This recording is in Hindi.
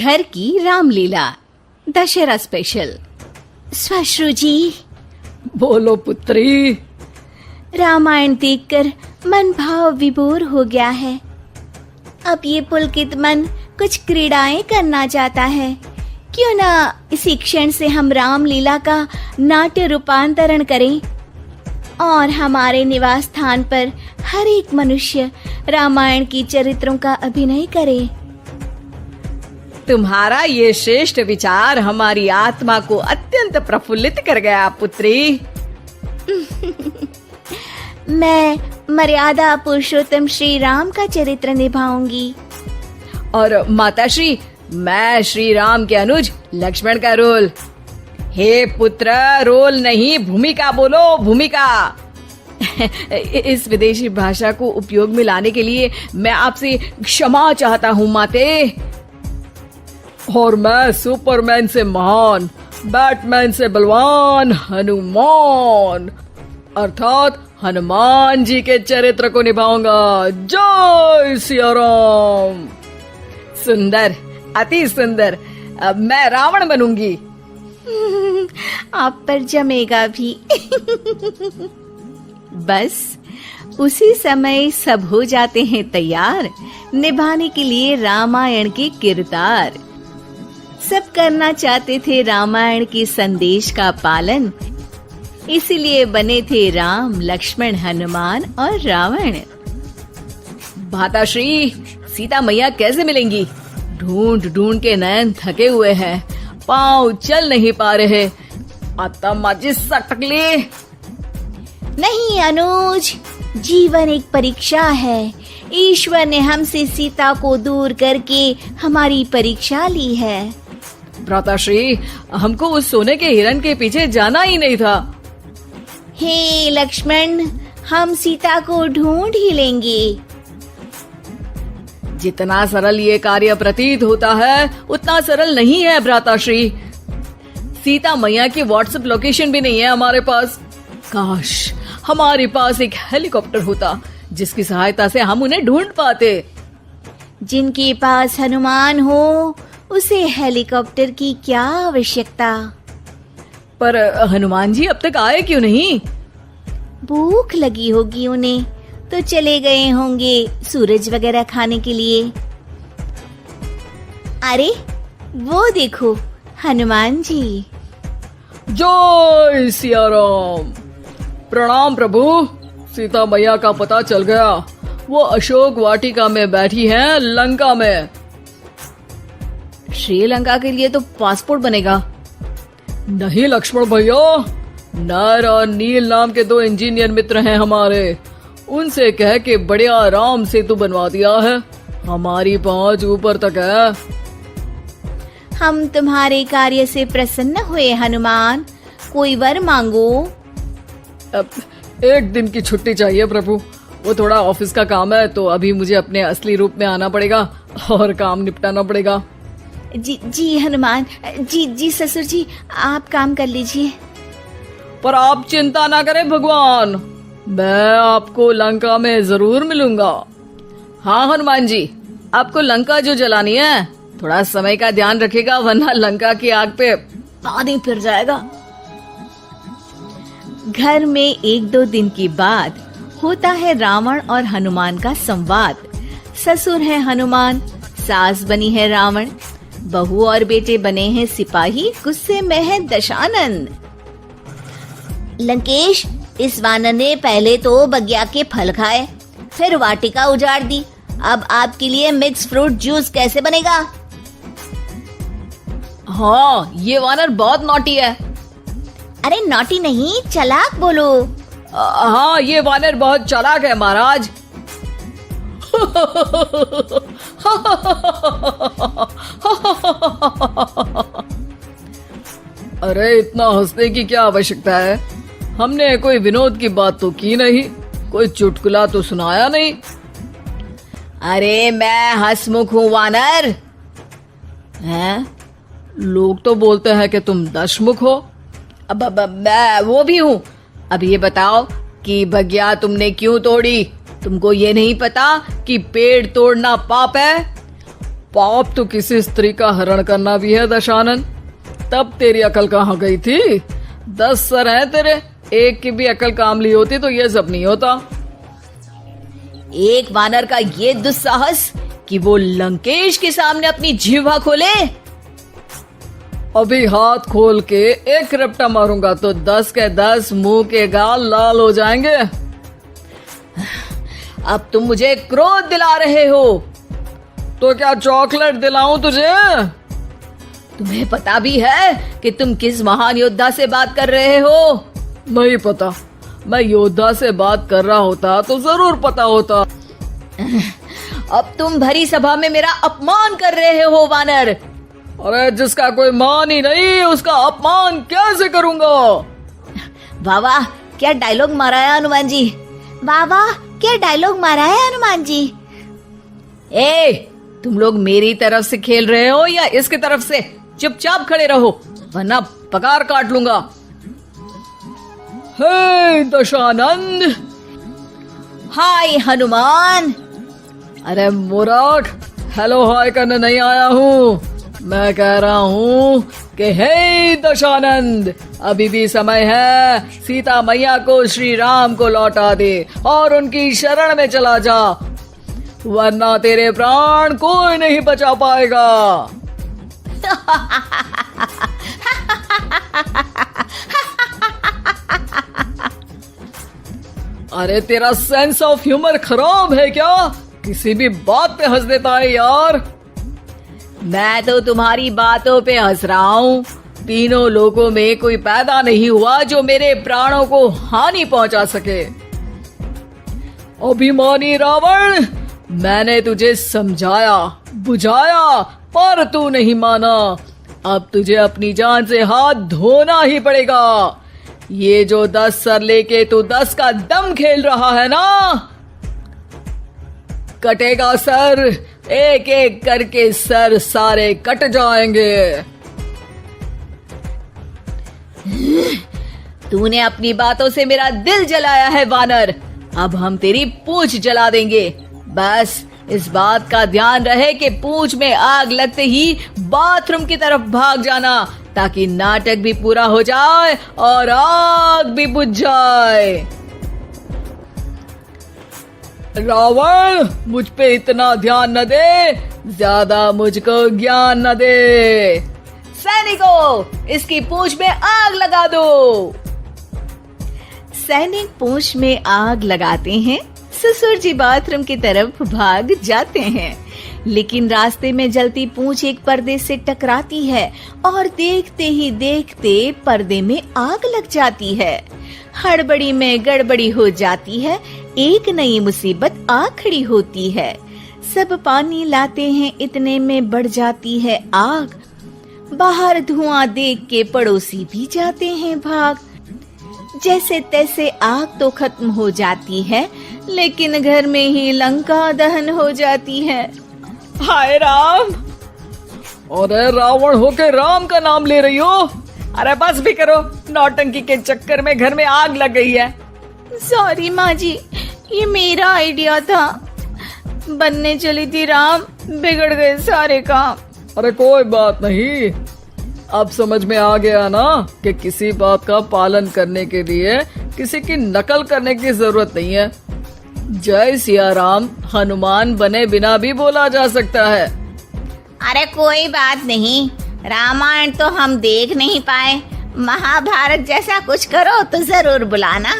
घर की रामलीला दशहरा स्पेशल। श्वश्रु जी। बोलो पुत्री। रामायण देखकर मन भाव विभोर हो गया है। अब ये पुलकित मन कुछ क्रीड़ाएं करना चाहता है। क्यों ना इसी क्षण से हम रामलीला का नाट्य रूपांतरण करें और हमारे निवास स्थान पर हर एक मनुष्य रामायण की चरित्रों का अभिनय करे। तुम्हारा ये श्रेष्ठ विचार हमारी आत्मा को अत्यंत प्रफुल्लित कर गया पुत्री। मैं मर्यादा पुरुषोत्तम श्री राम का चरित्र निभाऊंगी। और माताश्री, मैं श्री राम के अनुज लक्ष्मण का रोल। हे पुत्र, रोल नहीं भूमिका बोलो, भूमिका। इस विदेशी भाषा को उपयोग में लाने के लिए मैं आपसे क्षमा चाहता हूँ माते। और मैं सुपरमैन से महान, बैटमैन से बलवान हनुमान अर्थात हनुमान जी के चरित्र को निभाऊंगा। जय सिया राम। सुंदर, अति सुंदर। अब मैं रावण बनूंगी। आप पर जमेगा भी। बस उसी समय सब हो जाते हैं तैयार निभाने के लिए रामायण के किरदार। सब करना चाहते थे रामायण के संदेश का पालन, इसीलिए बने थे राम, लक्ष्मण, हनुमान और रावण। माताश्री, सीता मैया कैसे मिलेंगी? ढूंढ ढूंढ के नयन थके हुए हैं, पाँव चल नहीं पा रहे। आता माची सटकली। नहीं अनुज, जीवन एक परीक्षा है। ईश्वर ने हमसे सीता को दूर करके हमारी परीक्षा ली है। भ्राताश्री, हमको उस सोने के हिरण के पीछे जाना ही नहीं था। हे लक्ष्मण, हम सीता को ढूंढ ही लेंगे। जितना सरल ये कार्य प्रतीत होता है उतना सरल नहीं है भ्राताश्री। सीता मैया की व्हाट्सएप लोकेशन भी नहीं है हमारे पास। काश हमारे पास एक हेलीकॉप्टर होता जिसकी सहायता से हम उन्हें ढूंढ पाते। जिनके पास हनुमान हो उसे हेलीकॉप्टर की क्या आवश्यकता। पर हनुमान जी अब तक आए क्यों नहीं? भूख लगी होगी उन्हें, तो चले गए होंगे सूरज वगैरह खाने के लिए। अरे वो देखो हनुमान जी। जय सिया राम। प्रणाम प्रभु। सीता मैया का पता चल गया, वो अशोक वाटिका में बैठी हैं लंका में। श्रीलंका के लिए तो पासपोर्ट बनेगा। नहीं लक्ष्मण भैया, नर और नील नाम के 2 इंजीनियर मित्र हैं हमारे। उनसे कह के बढ़िया राम सेतु बनवा दिया है। हमारी पहुंच ऊपर तक है। हम तुम्हारे कार्य से प्रसन्न हुए हनुमान, कोई वर मांगो। अब 1 दिन की छुट्टी चाहिए प्रभु। वो थोड़ा ऑफिस का काम है, तो अभी मुझे अपने असली रूप में आना पड़ेगा और काम निपटाना पड़ेगा। जी हनुमान जी ससुर जी, आप काम कर लीजिए। पर आप चिंता ना करें भगवान, मैं आपको लंका में जरूर मिलूंगा। हाँ हनुमान जी, आपको लंका जो जलानी है थोड़ा समय का ध्यान रखेगा, वरना लंका की आग पे पानी फिर जाएगा। घर में 1-2 दिन की बाद होता है रावण और हनुमान का संवाद। ससुर है हनुमान, सास बनी है रावण, बहू और बेटे बने हैं सिपाही, गुस्से में है दशानन। लंकेश, इस वानर ने पहले तो बगिया के फल खाए, फिर वाटिका उजाड़ दी। अब आपके लिए मिक्स फ्रूट जूस कैसे बनेगा? हाँ, ये वानर बहुत नॉटी है। अरे नॉटी नहीं, चालाक बोलो। हाँ, ये वानर बहुत चालाक है महाराज। अरे इतना हंसने की क्या आवश्यकता है? हमने कोई विनोद की बात तो की नहीं, कोई चुटकुला तो सुनाया नहीं। अरे मैं हंसमुख हूँ वानर। हैं? लोग तो बोलते हैं कि तुम दशमुख हो। अब मैं वो भी हूँ। अब ये बताओ कि बगिया तुमने क्यों तोड़ी? तुमको ये नहीं पता कि पेड़ तोड़ना पाप है? पाप तो किसी स्त्री का हरण करना भी है दशानन। तब तेरी अकल कहाँ गई थी? 10 सर हैं तेरे, एक की भी अकल काम ली होती तो ये सब नहीं होता। एक वानर का ये दुस्साहस कि वो लंकेश के सामने अपनी जिह्वा खोले। अभी हाथ खोल के एक रपटा मारूंगा तो 10 के 10 मुंह के गाल लाल हो जाएंगे। अब तुम मुझे क्रोध दिला रहे हो। तो क्या चॉकलेट दिलाऊं तुझे? तुम्हें पता भी है कि तुम किस महान योद्धा से बात कर रहे हो? नहीं पता। मैं योद्धा से बात कर रहा होता तो जरूर पता होता। अब तुम भरी सभा में मेरा अपमान कर रहे हो वानर। अरे जिसका कोई मान ही नहीं उसका अपमान कैसे करूंगा? वाह वाह, क्या डायलॉग मारा है हनुमान जी। वाह वाह, क्या डायलॉग मारा है हनुमान जी। ए, तुम लोग मेरी तरफ से खेल रहे हो या इसकी तरफ से? चुपचाप खड़े रहो वरना पगार काट लूंगा। हे दशानंद। हाय हनुमान। अरे मूर्ख, हेलो हाय करने नहीं आया हूँ। मैं कह रहा हूँ कि हे दशानंद, अभी भी समय है। सीता मैया को श्री राम को लौटा दे और उनकी शरण में चला जा, वरना तेरे प्राण कोई नहीं बचा पाएगा। अरे तेरा सेंस ऑफ ह्यूमर खराब है क्या? किसी भी बात पे हंस देता है यार। मैं तो तुम्हारी बातों पे हंस रहा हूँ। तीनों लोगों में कोई पैदा नहीं हुआ जो मेरे प्राणों को हानि पहुंचा सके। अभिमानी रावण, मैंने तुझे समझाया बुझाया पर तू नहीं माना। अब तुझे अपनी जान से हाथ धोना ही पड़ेगा। ये जो 10 सर लेके तू 10 का दम खेल रहा है ना, कटेगा सर। एक एक करके सर सारे कट जाएंगे। तूने अपनी बातों से मेरा दिल जलाया है वानर। अब हम तेरी पूंछ जला देंगे। बस इस बात का ध्यान रहे कि पूंछ में आग लगते ही बाथरूम की तरफ भाग जाना, ताकि नाटक भी पूरा हो जाए और आग भी बुझ जाए। रावण, मुझ पे इतना ध्यान न दे, ज्यादा मुझको ज्ञान न दे। सैनिकों, इसकी पूंछ में आग लगा दो। सैनिक पूंछ में आग लगाते हैं। ससुर जी बाथरूम की तरफ भाग जाते हैं, लेकिन रास्ते में जलती पूंछ एक पर्दे से टकराती है और देखते ही देखते पर्दे में आग लग जाती है। हड़बड़ी में गड़बड़ी हो जाती है। एक नई मुसीबत आ खड़ी होती है। सब पानी लाते हैं, इतने में बढ़ जाती है आग। बाहर धुआं देख के पड़ोसी भी जाते हैं भाग। जैसे तैसे आग तो खत्म हो जाती है, लेकिन घर में ही लंका दहन हो जाती है। हाय राम। अरे रावण होके राम का नाम ले रही हो? अरे बस भी करो, नौटंकी के चक्कर में घर में आग लग गई है। सॉरी माँ जी, ये मेरा आइडिया था। बनने चली थी राम, बिगड़ गए सारे काम। अरे कोई बात नहीं, अब समझ में आ गया ना कि किसी बात का पालन करने के लिए किसी की नकल करने की जरूरत नहीं है। जय सिया राम हनुमान बने बिना भी बोला जा सकता है। अरे कोई बात नहीं, रामायण तो हम देख नहीं पाए। महाभारत जैसा कुछ करो तो जरूर बुलाना।